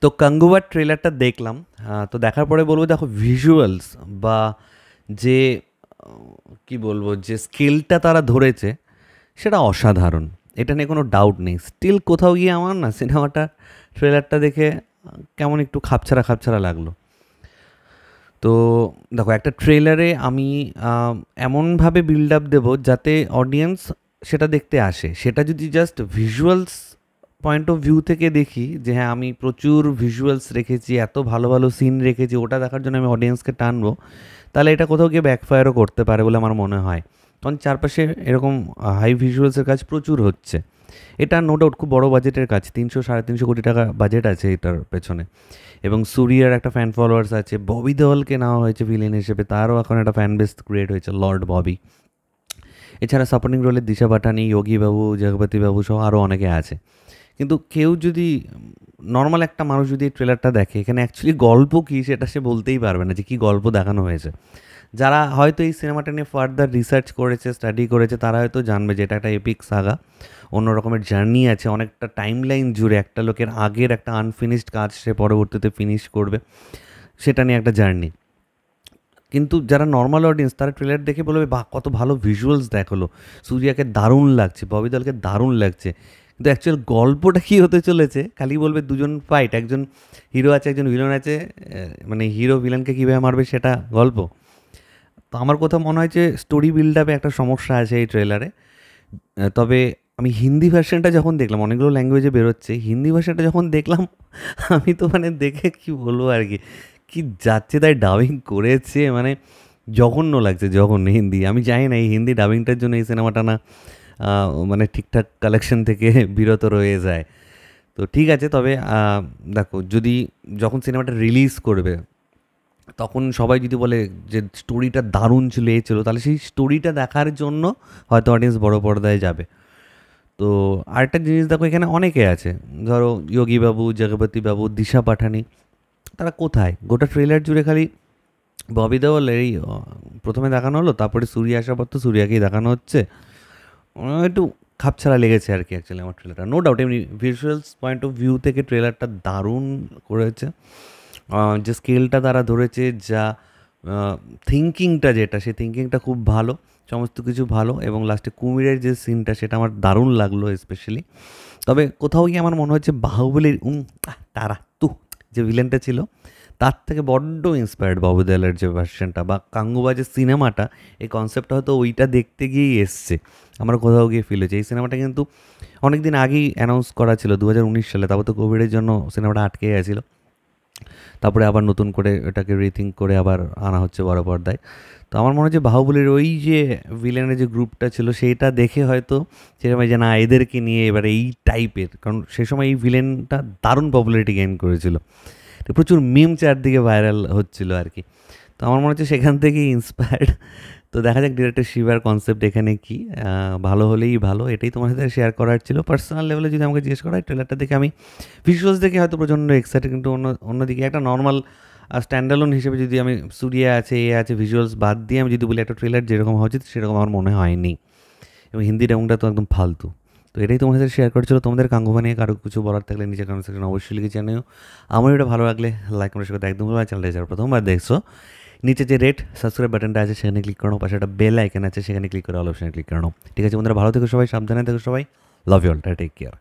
তো গাঙ্গুবার ট্রেলারটা দেখলাম। তো দেখার পরে বলবো, দেখো ভিজুয়ালস বা যে কি বলবো, যে স্কেলটা তারা ধরেছে সেটা অসাধারণ। এটা নিয়ে কোনো ডাউট নেই। স্টিল কোথাও গিয়ে আমার না সিনেমাটা ট্রেলারটা দেখে কেমন একটু খাপছাড়া খাপছাড়া লাগলো। তো দেখো, একটা ট্রেলারে আমি এমনভাবে বিল্ড আপ দেবো যাতে অডিয়েন্স সেটা দেখতে আসে। সেটা যদি just visuals point of view থেকে দেখি যে হ্যাঁ আমি প্রচুর ভিজুয়ালস রেখেছি, এত ভালো ভালো সিন রেখেছি, ওটা দেখার জন্য আমি অডিয়েন্সকে টানবো, তাহলে এটা কোথাও গিয়ে ব্যাকফায়ারও করতে পারে বলে আমার মনে হয়। কারণ চারপাশে এরকম হাই ভিজুয়ালসের কাজ প্রচুর হচ্ছে। এটা নো ডাউট খুব বড় বাজেটের কাজ, 300-350 কোটি টাকা বাজেট আছে এটার পেছনে। এবং সুরিয়ার একটা ফ্যান ফলোয়ার্স আছে, ববি দেওয়ালকে নেওয়া হয়েছে ভিলেন হিসেবে, তারও এখন একটা ফ্যান বেস ক্রিয়েট হয়েছে, লর্ড ববি। এছাড়া সাপোর্টিং রোলে দিশা পাটানি, যোগী বাবু, জগপতি বাবু সহ আরও অনেকে আছে। কিন্তু কেউ যদি নর্মাল একটা মানুষ যদি এই ট্রেলারটা দেখে, এখানে অ্যাকচুয়ালি গল্প কী সেটা সে বলতেই পারবে না যে কী গল্প দেখানো হয়েছে। যারা হয়তো এই সিনেমাটা নিয়ে ফার্দার রিসার্চ করেছে, স্টাডি করেছে, তারা হয়তো জানবে যে এটা একটা এপিক সাগা, অন্য রকমের জার্নি আছে, অনেকটা টাইম লাইন জুড়ে একটা লোকের আগের একটা আনফিনিশড কাজ সে পরবর্তীতে ফিনিশ করবে, সেটা নিয়ে একটা জার্নি। কিন্তু যারা নর্মাল অডিয়েন্স তারা ট্রেলার দেখে বলবে বাহ কত ভালো ভিজুয়ালস দেখালো, সূর্যাকে দারুণ লাগছে, ববি দলকে দারুণ লাগছে। কিন্তু অ্যাকচুয়াল গল্পটা কী হতে চলেছে, খালি বলবে দুজন ফাইট, একজন হিরো আছে একজন ভিলেন আছে, মানে হিরো ভিলেনকে কীভাবে মারবে সেটা গল্প। তো আমার কোথাও মনে হয় যে স্টোরি বিল্ড আপে একটা সমস্যা আছে এই ট্রেলারে। তবে আমি হিন্দি ভার্সনটা যখন দেখলাম, অনেকগুলো ল্যাঙ্গুয়েজে বেরোচ্ছে, হিন্দি ভার্সনটা যখন দেখলাম আমি তো মানে দেখে কি বলবো আর কি, কি যাচ্ছে তাই ডাবিং করেছে, মানে জঘন্য লাগছে, জঘন্য হিন্দি। আমি জানি না এই হিন্দি ডাবিংটার জন্য এই সিনেমাটা না মানে ঠিকঠাক কালেকশন থেকে বিরত রয়ে যায়। তো ঠিক আছে, তবে দেখো যদি যখন সিনেমাটা রিলিজ করবে তখন সবাই যদি বলে যে স্টোরিটা দারুণ ছিল, এ ছিল, তাহলে সেই স্টোরিটা দেখার জন্য হয়তো অডিয়েন্স বড় পর্দায় যাবে। তো আরেকটা জিনিস দেখো, এখানে অনেকে আছে, ধরো যোগী বাবু, জগপতি বাবু, দিশা পাঠানি, তারা কোথায়? গোটা ট্রেলার জুড়ে খালি ববি দেওয়াল এই প্রথমে দেখানো হলো, তারপরে সূর্য আসার পর তো সূর্যাকেই দেখানো হচ্ছে। একটু খাপছাড়া লেগেছে আর কি অ্যাকচুয়ালি আমার ট্রেলারটা। নো ডাউট এমনি ভিজুয়ালস পয়েন্ট অফ ভিউ থেকে ট্রেলারটা দারুণ করেছে। যে স্কেলটা তারা ধরেছে, যা থিঙ্কিংটা যেটা, সেই থিঙ্কিংটা খুব ভালো, সমস্ত কিছু ভালো। এবং লাস্টে কুমিরের যে সিনটা সেটা আমার দারুণ লাগলো স্পেশালি। তবে কোথাও গিয়ে আমার মনে হচ্ছে বাহুবলীর তারা তু যে ভিলেনটা ছিল তার থেকে বড্ড ইন্সপায়ার্ড ববি দেওয়ালের যে ভার্সনটা বা গাঙ্গুবা যে সিনেমাটা, এই কনসেপ্টটা হয়তো ওইটা দেখতে গিয়েই এসছে। আমার কোথাও গিয়ে ফিল হয়েছে এই সিনেমাটা কিন্তু অনেক দিন আগেই অ্যানাউন্স করা ছিল 2019 সালে, তারপর তো কোভিডের জন্য সিনেমাটা আটকে গেছিলো। তারপরে আবার নতুন করে এটাকে রিথিঙ্ক করে আবার আনা হচ্ছে বড় পর্দায়। তো আমার মনে হচ্ছে বাহুবলীর ওই যে ভিলেনের যে গ্রুপটা ছিল সেইটা দেখে হয়তো সেরকম যে না এদেরকে নিয়ে এবার এই টাইপের, কারণ সে সময় এই ভিলেনটা দারুণ পপুলারিটি গেইন করেছিল, প্রচুর মিম চারদিকে ভাইরাল হচ্ছিল আর কি। তো আমার মনে হচ্ছে সেখান থেকেই ইন্সপায়ার্ড। তো দেখা যাক ডিরেক্টর শিবার কনসেপ্ট এখানে কি, ভালো হলেই ভালো, এটাই তোমার সাথে শেয়ার করার ছিল। পার্সোনাল লেভেলে যদি আমাকে জিজ্ঞেস করা হয়, ট্রেলারটা দেখে আমি ভিজুয়ালস দেখে হয়তো প্রচণ্ড এক্সাইটেড, কিন্তু অন্যদিকে একটা নর্মাল স্ট্যান্ডালোন হিসেবে যদি আমি সুরিয়া আছে এ আছে ভিজুয়ালস বাদ দিয়ে আমি যদি বলি একটা ট্রেলার যেরকম হওয়া উচিত সেরকম আমার মনে হয়নি। এবং হিন্দি ডাবংটা তো একদম ফালতু। তো এটাই তোমার সাথে শেয়ার করেছিল। তোমাদের গাঙ্গুবা নিয়ে কারো কিছু বলার থাকলে নিচে কমেন্ট সেকশনে অবশ্যই লিখে জানিও। আমার এটা ভালো লাগলে লাইক কমেন্ট করতে একদম ভালো। চ্যানেলটা যারা প্রথমবার দেখছো, নিচে যে রেড সাবস্ক্রাইব বাটনটা আছে সেখানে ক্লিক করো, পাশে একটা বেল আইকন আছে সেখানে ক্লিক করে অল অপশনে ক্লিক করে নাও। ঠিক আছে বন্ধুরা, ভালো থেকো সবাই, সাবধানে থেকো সবাই, love you all, take care.